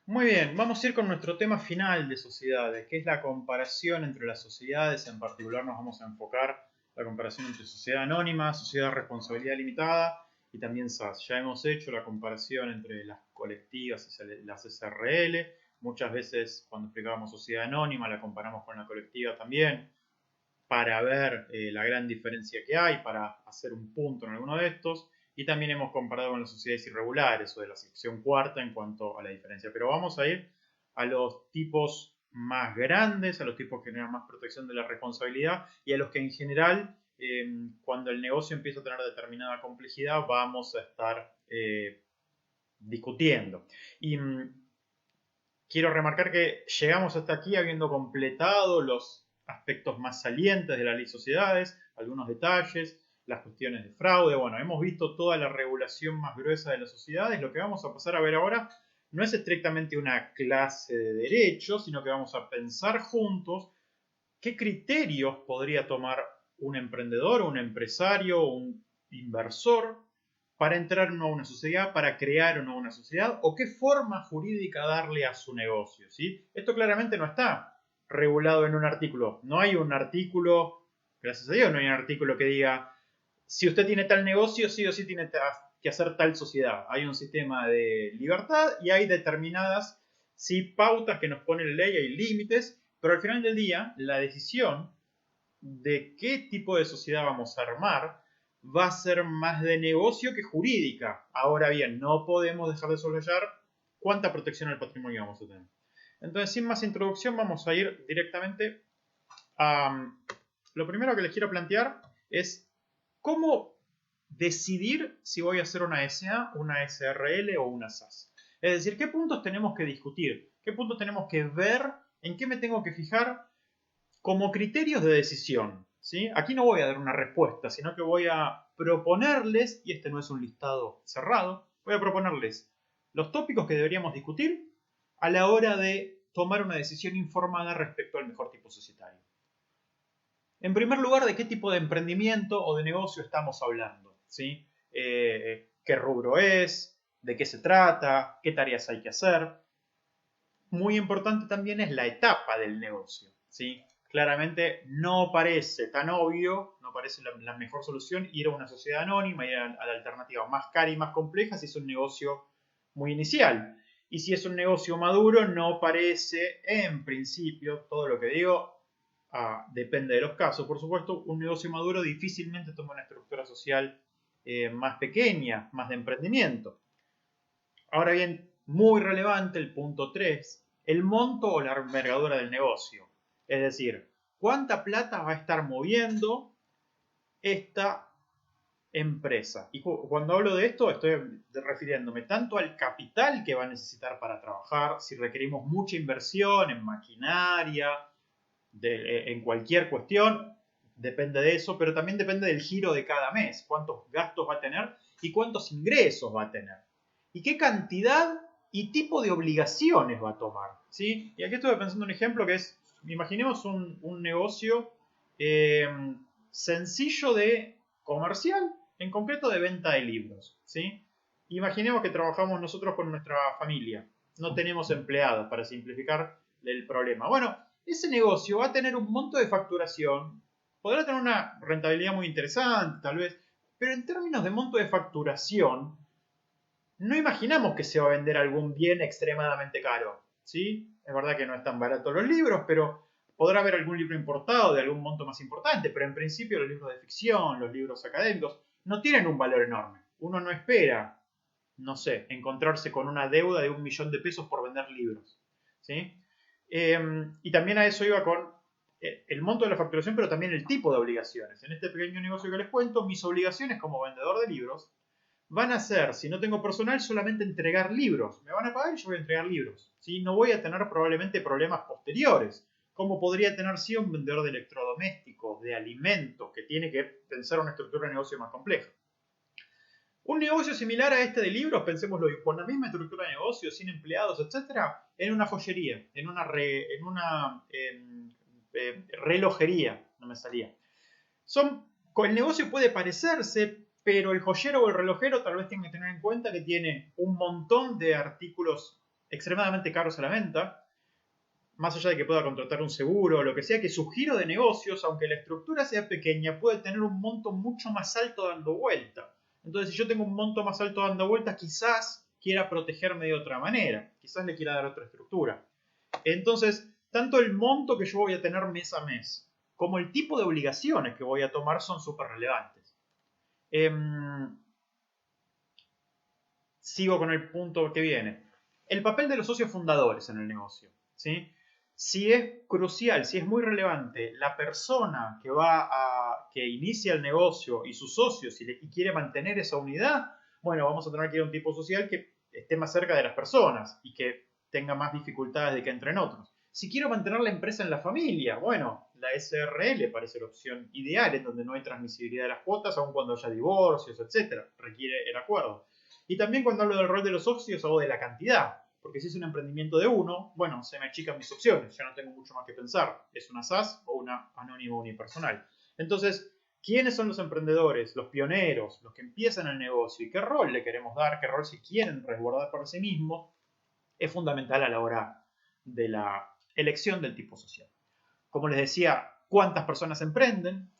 Muy bien, vamos a ir con nuestro tema final de sociedades, que es la comparación entre las sociedades. En particular nos vamos a enfocar la comparación entre sociedad anónima, sociedad de responsabilidad limitada y también SAS. Ya hemos hecho la comparación entre las colectivas y las SRL. Muchas veces cuando explicábamos sociedad anónima la comparamos con la colectiva también para ver la gran diferencia que hay, para hacer un punto en alguno de estos. Y también hemos comparado con las sociedades irregulares o de la sección cuarta en cuanto a la diferencia. Pero vamos a ir a los tipos más grandes, a los tipos que generan más protección de la responsabilidad y a los que en general, cuando el negocio empieza a tener determinada complejidad, vamos a estar discutiendo. Y quiero remarcar que llegamos hasta aquí habiendo completado los aspectos más salientes de la ley de sociedades, algunos detalles, las cuestiones de fraude. Bueno, hemos visto toda la regulación más gruesa de las sociedades. Lo que vamos a pasar a ver ahora no es estrictamente una clase de derecho, sino que vamos a pensar juntos qué criterios podría tomar un emprendedor, un empresario, un inversor para entrar en una sociedad, para crear una nueva sociedad, o qué forma jurídica darle a su negocio. ¿Sí? Esto claramente no está regulado en un artículo. No hay un artículo, gracias a Dios, no hay un artículo que diga, si usted tiene tal negocio, sí o sí tiene que hacer tal sociedad. Hay un sistema de libertad y hay determinadas sí, pautas que nos pone la ley, hay límites, pero al final del día, la decisión de qué tipo de sociedad vamos a armar va a ser más de negocio que jurídica. Ahora bien, no podemos dejar de soslayar cuánta protección al patrimonio vamos a tener. Entonces, sin más introducción, vamos a ir directamente a... Lo primero que les quiero plantear es cómo decidir si voy a hacer una SA, una SRL o una SAS. Es decir, qué puntos tenemos que discutir, qué puntos tenemos que ver, en qué me tengo que fijar como criterios de decisión. ¿Sí? Aquí no voy a dar una respuesta, sino que voy a proponerles, y este no es un listado cerrado, voy a proponerles los tópicos que deberíamos discutir a la hora de tomar una decisión informada respecto al mejor tipo societario. En primer lugar, ¿de qué tipo de emprendimiento o de negocio estamos hablando? ¿Sí? ¿Qué rubro es? ¿De qué se trata? ¿Qué tareas hay que hacer? Muy importante también es la etapa del negocio. ¿Sí? Claramente no parece tan obvio, no parece la mejor solución ir a una sociedad anónima, ir a la alternativa más cara y más compleja si es un negocio muy inicial. Y si es un negocio maduro, no parece, en principio, todo lo que digo, depende de los casos, por supuesto, un negocio maduro difícilmente toma una estructura social más pequeña, más de emprendimiento. Ahora bien, muy relevante el punto 3, el monto o la envergadura del negocio. Es decir, cuánta plata va a estar moviendo esta empresa. Y cuando hablo de esto estoy refiriéndome tanto al capital que va a necesitar para trabajar, si requerimos mucha inversión en maquinaria, en cualquier cuestión, depende de eso, pero también depende del giro de cada mes, cuántos gastos va a tener y cuántos ingresos va a tener. Y qué cantidad y tipo de obligaciones va a tomar. ¿Sí? Y aquí estuve pensando un ejemplo que es, imaginemos un negocio eh, sencillo de comercial, en concreto de venta de libros. ¿Sí? Imaginemos que trabajamos nosotros con nuestra familia, no tenemos empleados para simplificar el problema. Bueno, ese negocio va a tener un monto de facturación, podrá tener una rentabilidad muy interesante, tal vez, pero en términos de monto de facturación, no imaginamos que se va a vender algún bien extremadamente caro. ¿Sí? Es verdad que no están baratos los libros, pero podrá haber algún libro importado de algún monto más importante, pero en principio los libros de ficción, los libros académicos, no tienen un valor enorme. Uno no espera, no sé, encontrarse con una deuda de 1.000.000 de pesos por vender libros. ¿Sí? Y también a eso iba con el monto de la facturación, pero también el tipo de obligaciones. En este pequeño negocio que les cuento, mis obligaciones como vendedor de libros van a ser, si no tengo personal, solamente entregar libros. Me van a pagar y yo voy a entregar libros. ¿Sí? No voy a tener probablemente problemas posteriores, como podría tener si un vendedor de electrodomésticos, de alimentos, que tiene que pensar una estructura de negocio más compleja. Un negocio similar a este de libros, pensémoslo, con la misma estructura de negocio, sin empleados, etcétera, en una joyería, en una relojería, no me salía. El negocio puede parecerse, pero el joyero o el relojero tal vez tenga que tener en cuenta que tiene un montón de artículos extremadamente caros a la venta, más allá de que pueda contratar un seguro o lo que sea, que su giro de negocios, aunque la estructura sea pequeña, puede tener un monto mucho más alto dando vuelta. Entonces, si yo tengo un monto más alto dando vueltas, quizás quiera protegerme de otra manera, quizás le quiera dar otra estructura. Entonces, tanto el monto que yo voy a tener mes a mes, como el tipo de obligaciones que voy a tomar son súper relevantes. Sigo con el punto que viene. El papel de los socios fundadores en el negocio, ¿sí? Si es crucial, si es muy relevante la persona que inicia el negocio y sus socios y quiere mantener esa unidad, bueno, vamos a tener que ir a un tipo social que esté más cerca de las personas y que tenga más dificultades de que entren otros. Si quiero mantener la empresa en la familia, bueno, la SRL parece la opción ideal, en donde no hay transmisibilidad de las cuotas, aun cuando haya divorcios, etc. Requiere el acuerdo. Y también cuando hablo del rol de los socios, hablo de la cantidad. Porque si es un emprendimiento de uno, bueno, se me achican mis opciones, ya no tengo mucho más que pensar. ¿Es una SaaS o una anónima unipersonal? Entonces, ¿quiénes son los emprendedores, los pioneros, los que empiezan el negocio y qué rol le queremos dar, qué rol si quieren resguardar para sí mismos? Es fundamental a la hora de la elección del tipo social. Como les decía, ¿cuántas personas emprenden?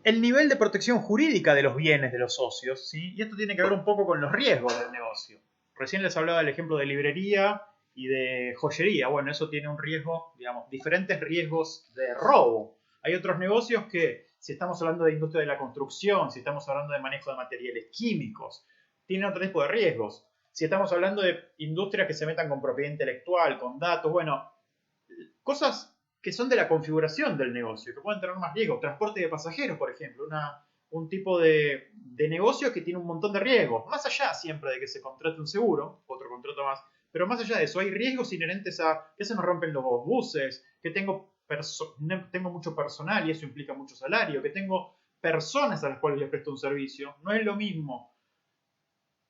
El nivel de protección jurídica de los bienes de los socios, ¿sí? Y esto tiene que ver un poco con los riesgos del negocio. Recién les hablaba del ejemplo de librería y de joyería. Bueno, eso tiene un riesgo, digamos, diferentes riesgos de robo. Hay otros negocios que, si estamos hablando de industria de la construcción, si estamos hablando de manejo de materiales químicos, tienen otro tipo de riesgos. Si estamos hablando de industrias que se metan con propiedad intelectual, con datos, bueno, cosas que son de la configuración del negocio, que pueden tener más riesgo. Transporte de pasajeros, por ejemplo, un tipo de negocio que tiene un montón de riesgos. Más allá siempre de que se contrate un seguro, otro contrato más, pero más allá de eso, hay riesgos inherentes a que se me rompen los buses, que tengo mucho personal y eso implica mucho salario, que tengo personas a las cuales les presto un servicio. No es lo mismo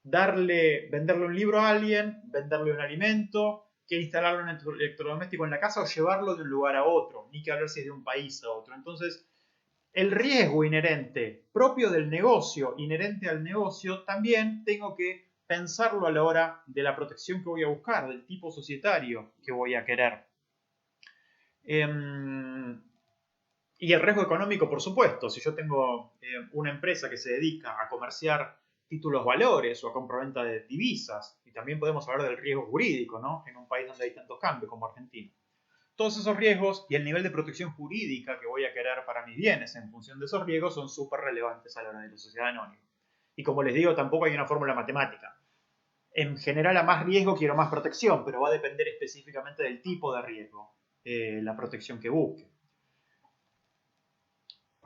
venderle un libro a alguien, venderle un alimento, que instalarlo en un electrodoméstico en la casa o llevarlo de un lugar a otro, ni que hablar si es de un país a otro. Entonces, el riesgo inherente, propio del negocio, inherente al negocio, también tengo que pensarlo a la hora de la protección que voy a buscar, del tipo societario que voy a querer. Y el riesgo económico, por supuesto. Si yo tengo una empresa que se dedica a comerciar títulos valores o a compraventa de divisas, y también podemos hablar del riesgo jurídico, ¿no? En un país donde hay tantos cambios como Argentina. Todos esos riesgos y el nivel de protección jurídica que voy a querer para mis bienes en función de esos riesgos son súper relevantes a la hora de la sociedad anónima. Y como les digo, tampoco hay una fórmula matemática. En general, a más riesgo quiero más protección, pero va a depender específicamente del tipo de riesgo, la protección que busque.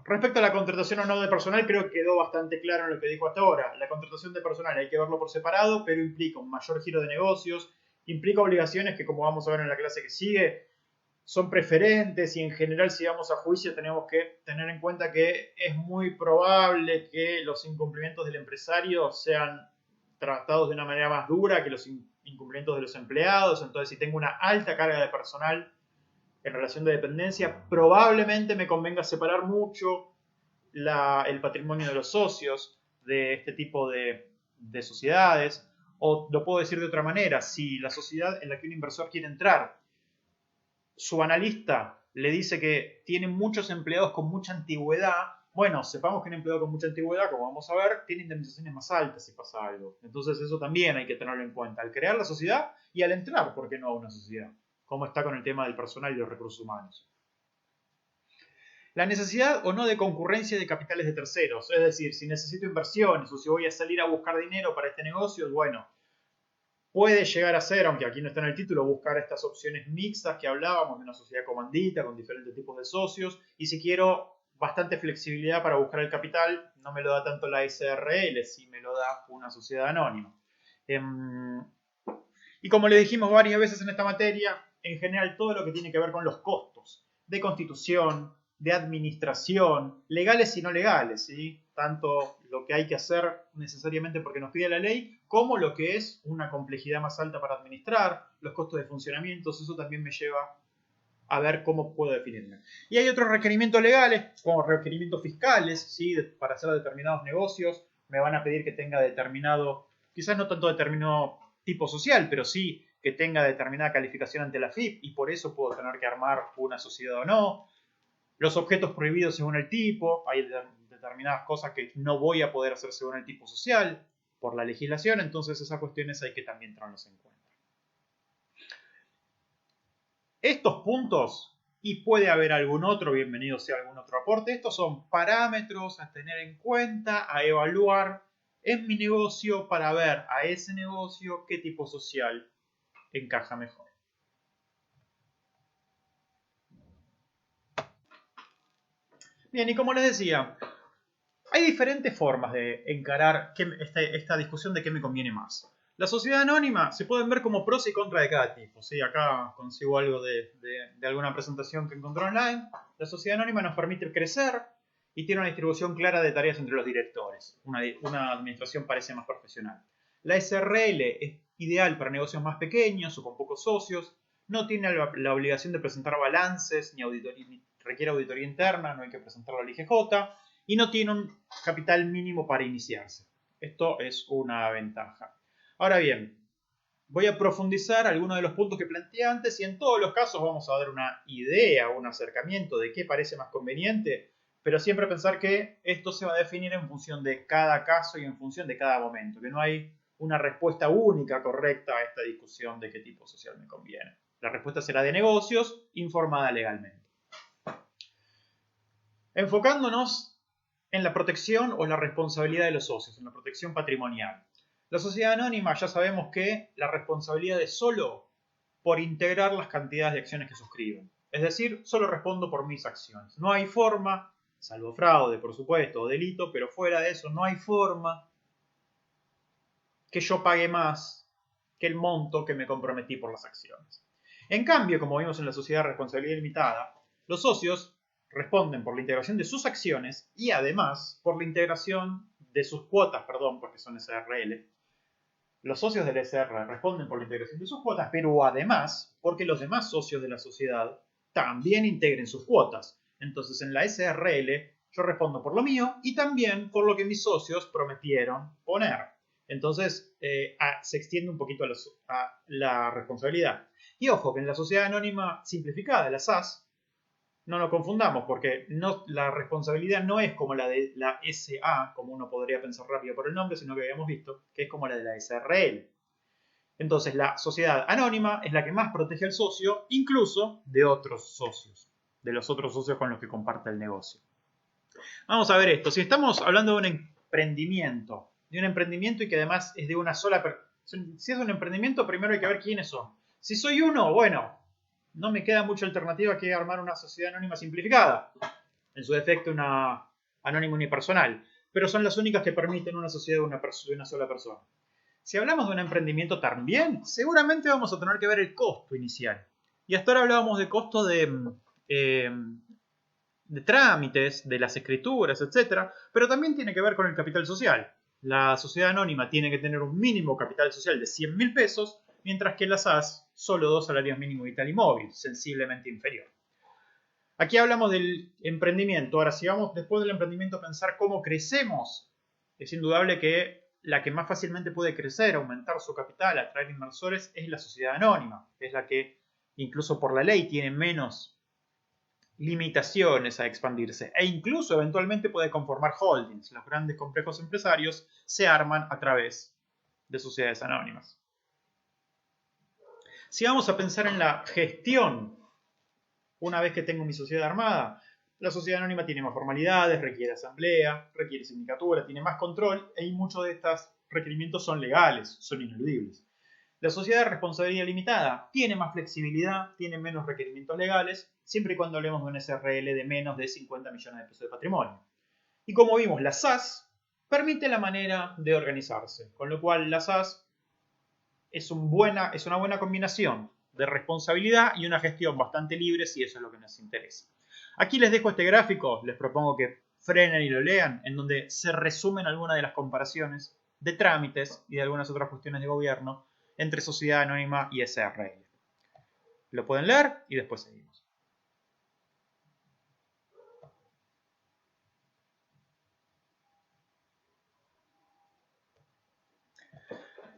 Respecto a la contratación o no de personal, creo que quedó bastante claro en lo que dijo hasta ahora. La contratación de personal hay que verlo por separado, pero implica un mayor giro de negocios, implica obligaciones que, como vamos a ver en la clase que sigue, son preferentes y en general, si vamos a juicio, tenemos que tener en cuenta que es muy probable que los incumplimientos del empresario sean tratados de una manera más dura que los incumplimientos de los empleados. Entonces, si tengo una alta carga de personal en relación de dependencia, probablemente me convenga separar mucho el patrimonio de los socios de este tipo de sociedades. O lo puedo decir de otra manera, si la sociedad en la que un inversor quiere entrar, su analista le dice que tiene muchos empleados con mucha antigüedad, bueno, sepamos que un empleado con mucha antigüedad, como vamos a ver, tiene indemnizaciones más altas si pasa algo. Entonces eso también hay que tenerlo en cuenta al crear la sociedad y al entrar, ¿por qué no, a una sociedad? Como está con el tema del personal y los recursos humanos. La necesidad o no de concurrencia de capitales de terceros, es decir, si necesito inversiones o si voy a salir a buscar dinero para este negocio, bueno, puede llegar a ser, aunque aquí no está en el título, buscar estas opciones mixtas que hablábamos de una sociedad comandita con diferentes tipos de socios. Y si quiero bastante flexibilidad para buscar el capital, no me lo da tanto la SRL, sí me lo da una sociedad anónima. Y como le dijimos varias veces en esta materia, en general todo lo que tiene que ver con los costos de constitución, de administración, legales y no legales, ¿sí? Tanto lo que hay que hacer necesariamente porque nos pide la ley, como lo que es una complejidad más alta para administrar, los costos de funcionamiento, eso también me lleva a ver cómo puedo definirme. Y hay otros requerimientos legales, como requerimientos fiscales, ¿sí? Para hacer determinados negocios, me van a pedir que tenga determinado, quizás no tanto determinado tipo social, pero sí que tenga determinada calificación ante la FIP y por eso puedo tener que armar una sociedad o no. Los objetos prohibidos según el tipo, hay determinadas cosas que no voy a poder hacer según el tipo social por la legislación, entonces esas cuestiones hay que también tenerlas en cuenta. Estos puntos, y puede haber algún otro, bienvenido sea algún otro aporte, estos son parámetros a tener en cuenta, a evaluar en mi negocio para ver a ese negocio qué tipo social encaja mejor. Bien, y como les decía, hay diferentes formas de encarar esta discusión de qué me conviene más. La sociedad anónima se pueden ver como pros y contras de cada tipo. ¿Sí? Acá consigo algo de alguna presentación que encontré online. La sociedad anónima nos permite crecer y tiene una distribución clara de tareas entre los directores. Una administración parece más profesional. La SRL es ideal para negocios más pequeños o con pocos socios. No tiene la obligación de presentar balances ni requiere auditoría interna, no hay que presentarlo al IGJ y no tiene un capital mínimo para iniciarse. Esto es una ventaja. Ahora bien, voy a profundizar algunos de los puntos que planteé antes y en todos los casos vamos a dar una idea, un acercamiento de qué parece más conveniente, pero siempre pensar que esto se va a definir en función de cada caso y en función de cada momento, que no hay una respuesta única correcta a esta discusión de qué tipo social me conviene. La respuesta será de negocios, informada legalmente. Enfocándonos en la protección o la responsabilidad de los socios, en la protección patrimonial. La sociedad anónima ya sabemos que la responsabilidad es solo por integrar las cantidades de acciones que suscriben. Es decir, solo respondo por mis acciones. No hay forma, salvo fraude, por supuesto, o delito, pero fuera de eso no hay forma que yo pague más que el monto que me comprometí por las acciones. En cambio, como vimos en la sociedad de responsabilidad limitada, los socios responden por la integración de sus acciones y además por la integración de sus cuotas, porque son SRL. Los socios del SR responden por la integración de sus cuotas, pero además porque los demás socios de la sociedad también integren sus cuotas. Entonces en la SRL yo respondo por lo mío y también por lo que mis socios prometieron poner. Entonces se extiende un poquito a la responsabilidad. Y ojo, que en la sociedad anónima simplificada, la SAS, no nos confundamos, porque la responsabilidad no es como la de la SA, como uno podría pensar rápido por el nombre, sino que habíamos visto que es como la de la SRL. Entonces, la sociedad anónima es la que más protege al socio, incluso de otros socios, de los otros socios con los que comparte el negocio. Vamos a ver esto. Si estamos hablando de un emprendimiento y que además es de una sola persona, si es un emprendimiento, primero hay que ver quiénes son. Si soy uno, bueno, no me queda mucha alternativa que armar una sociedad anónima simplificada. En su defecto, una anónima unipersonal. Pero son las únicas que permiten una sociedad de una sola persona. Si hablamos de un emprendimiento también, seguramente vamos a tener que ver el costo inicial. Y hasta ahora hablábamos de costo de trámites, de las escrituras, etc. Pero también tiene que ver con el capital social. La sociedad anónima tiene que tener un mínimo capital social de 100.000 pesos, mientras que la SAS solo 2 salarios mínimos vital y móvil, sensiblemente inferior. Aquí hablamos del emprendimiento. Ahora, si vamos después del emprendimiento a pensar cómo crecemos, es indudable que la que más fácilmente puede crecer, aumentar su capital, atraer inversores, es la sociedad anónima. Es la que, incluso por la ley, tiene menos limitaciones a expandirse. E incluso, eventualmente, puede conformar holdings. Los grandes complejos empresarios se arman a través de sociedades anónimas. Si vamos a pensar en la gestión, una vez que tengo mi sociedad armada, la sociedad anónima tiene más formalidades, requiere asamblea, requiere sindicatura, tiene más control y muchos de estos requerimientos son legales, son ineludibles. La sociedad de responsabilidad limitada tiene más flexibilidad, tiene menos requerimientos legales, siempre y cuando hablemos de un SRL de menos de 50 millones de pesos de patrimonio. Y como vimos, la SAS permite la manera de organizarse, con lo cual la SAS es una buena combinación de responsabilidad y una gestión bastante libre si eso es lo que nos interesa. Aquí les dejo este gráfico, les propongo que frenen y lo lean, en donde se resumen algunas de las comparaciones de trámites y de algunas otras cuestiones de gobierno entre sociedad anónima y SRL. Lo pueden leer y después seguimos.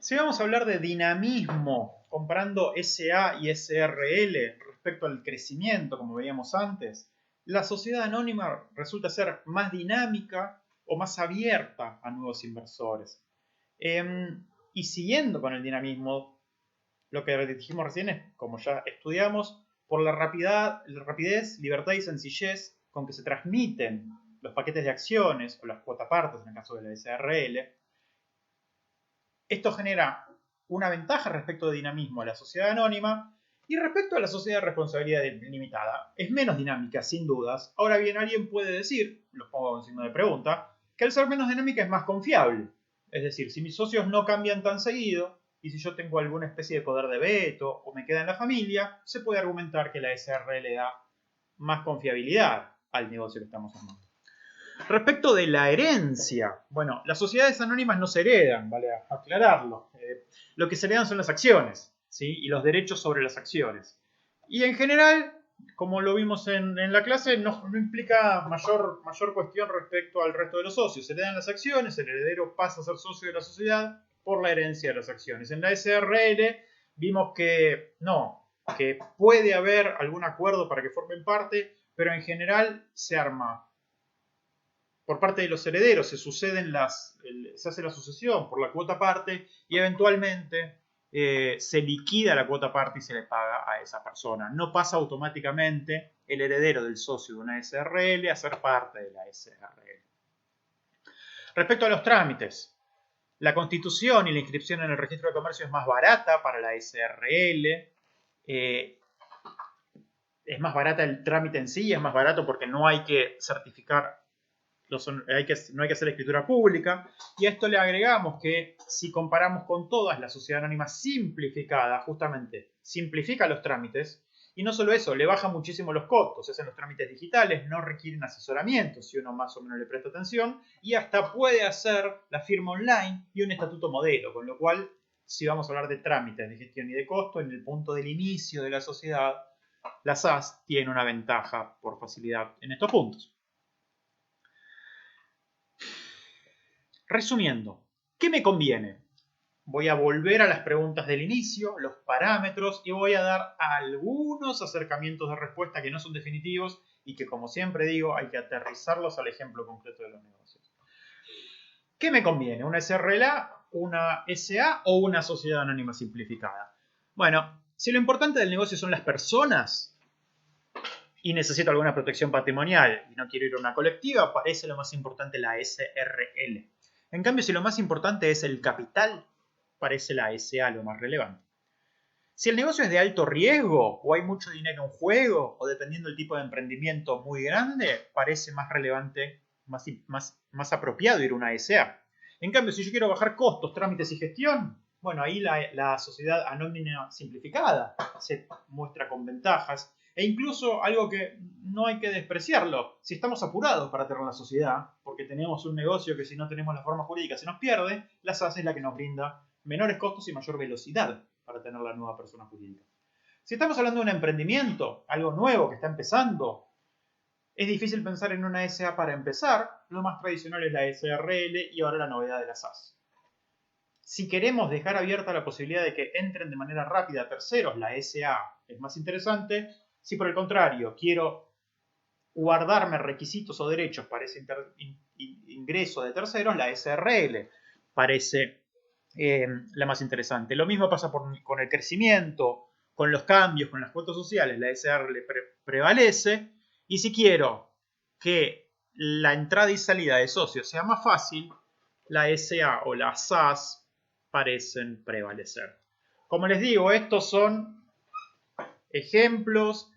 Si vamos a hablar de dinamismo, comparando SA y SRL respecto al crecimiento, como veíamos antes, la sociedad anónima resulta ser más dinámica o más abierta a nuevos inversores. Y siguiendo con el dinamismo, lo que dijimos recién es, como ya estudiamos, por la rapidez, libertad y sencillez con que se transmiten los paquetes de acciones o las cuotapartes en el caso de la SRL. Esto genera una ventaja respecto de dinamismo a la sociedad anónima y respecto a la sociedad de responsabilidad limitada. Es menos dinámica, sin dudas. Ahora bien, alguien puede decir, lo pongo en signo de pregunta, que al ser menos dinámica es más confiable. Es decir, si mis socios no cambian tan seguido y si yo tengo alguna especie de poder de veto o me queda en la familia, se puede argumentar que la SRL le da más confiabilidad al negocio que estamos armando. Respecto de la herencia, bueno, las sociedades anónimas no se heredan, vale aclararlo. Lo que se heredan son las acciones, ¿sí? Y los derechos sobre las acciones. Y en general, como lo vimos en la clase, no implica mayor cuestión respecto al resto de los socios. Se heredan las acciones, el heredero pasa a ser socio de la sociedad por la herencia de las acciones. En la SRL vimos que no, que puede haber algún acuerdo para que formen parte, pero en general se arma por parte de los herederos, se hace la sucesión por la cuota parte y eventualmente se liquida la cuota parte y se le paga a esa persona. No pasa automáticamente el heredero del socio de una SRL a ser parte de la SRL. Respecto a los trámites, la constitución y la inscripción en el registro de comercio es más barata para la SRL. Es más barata el trámite en sí, es más barato porque no hay que certificar, no hay que hacer escritura pública. Y a esto le agregamos que si comparamos con todas, la sociedad anónima simplificada justamente simplifica los trámites. Y no solo eso, le baja muchísimo los costos. Se hacen los trámites digitales, no requieren asesoramiento si uno más o menos le presta atención. Y hasta puede hacer la firma online y un estatuto modelo. Con lo cual, si vamos a hablar de trámites de gestión y de costo, en el punto del inicio de la sociedad, la SAS tiene una ventaja por facilidad en estos puntos. Resumiendo, ¿qué me conviene? Voy a volver a las preguntas del inicio, los parámetros, y voy a dar algunos acercamientos de respuesta que no son definitivos y que, como siempre digo, hay que aterrizarlos al ejemplo concreto de los negocios. ¿Qué me conviene? ¿Una SRLA, una SA o una sociedad anónima simplificada? Bueno, si lo importante del negocio son las personas y necesito alguna protección patrimonial y no quiero ir a una colectiva, parece lo más importante la SRL. En cambio, si lo más importante es el capital, parece la SA lo más relevante. Si el negocio es de alto riesgo o hay mucho dinero en juego o dependiendo del tipo de emprendimiento muy grande, parece más relevante, más apropiado ir a una SA. En cambio, si yo quiero bajar costos, trámites y gestión, bueno, ahí la sociedad anónima simplificada se muestra con ventajas. E incluso algo que no hay que despreciarlo, si estamos apurados para tener la sociedad, porque tenemos un negocio que si no tenemos la forma jurídica se nos pierde, la SAS es la que nos brinda menores costos y mayor velocidad para tener la nueva persona jurídica. Si estamos hablando de un emprendimiento, algo nuevo que está empezando, es difícil pensar en una SA para empezar, lo más tradicional es la SRL y ahora la novedad de la SAS. Si queremos dejar abierta la posibilidad de que entren de manera rápida terceros, la SA es más interesante. Si por el contrario quiero guardarme requisitos o derechos para ese ingreso de terceros, la SRL parece la más interesante. Lo mismo pasa con el crecimiento, con los cambios, con las cuotas sociales, la SRL prevalece. Y si quiero que la entrada y salida de socios sea más fácil, la SA o la SAS parecen prevalecer. Como les digo, estos son ejemplos,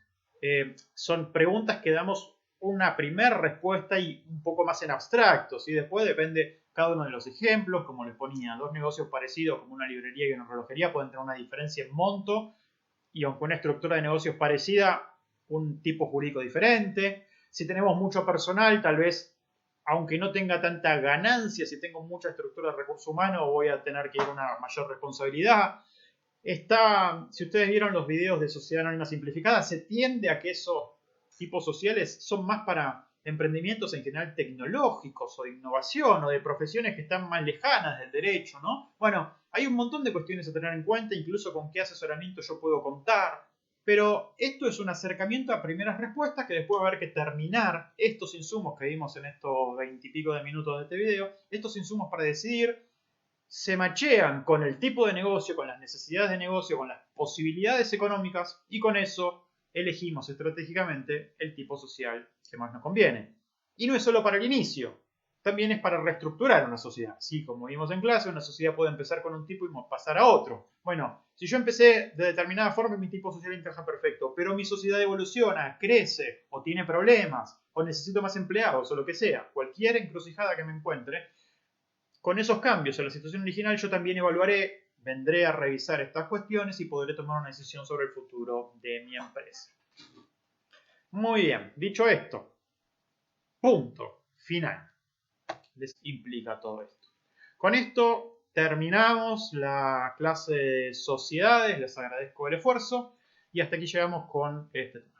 son preguntas que damos una primera respuesta y un poco más en abstracto, ¿sí? Después depende cada uno de los ejemplos, como les ponía, dos negocios parecidos como una librería y una relojería pueden tener una diferencia en monto y aunque una estructura de negocios parecida, un tipo jurídico diferente. Si tenemos mucho personal, tal vez, aunque no tenga tanta ganancia, si tengo mucha estructura de recursos humanos, voy a tener que ir a una mayor responsabilidad. Si ustedes vieron los videos de Sociedad Anónima Simplificada, se tiende a que esos tipos sociales son más para emprendimientos en general tecnológicos o de innovación o de profesiones que están más lejanas del derecho, ¿no? Bueno, Hay un montón de cuestiones a tener en cuenta, incluso con qué asesoramiento yo puedo contar, pero esto es un acercamiento a primeras respuestas que después va a haber que terminar estos insumos que vimos en estos 20 y pico de minutos de este video, estos insumos para decidir se machean con el tipo de negocio, con las necesidades de negocio, con las posibilidades económicas y con eso elegimos estratégicamente el tipo social que más nos conviene. Y no es solo para el inicio, también es para reestructurar una sociedad. Sí, como vimos en clase, una sociedad puede empezar con un tipo y pasar a otro. Bueno, si yo empecé de determinada forma, mi tipo social encaja perfecto, pero mi sociedad evoluciona, crece, o tiene problemas, o necesito más empleados, o lo que sea, cualquier encrucijada que me encuentre, con esos cambios en la situación original yo también evaluaré, vendré a revisar estas cuestiones y podré tomar una decisión sobre el futuro de mi empresa. Muy bien, dicho esto, punto final. Les implica todo esto. Con esto terminamos la clase de sociedades, les agradezco el esfuerzo y hasta aquí llegamos con este tema.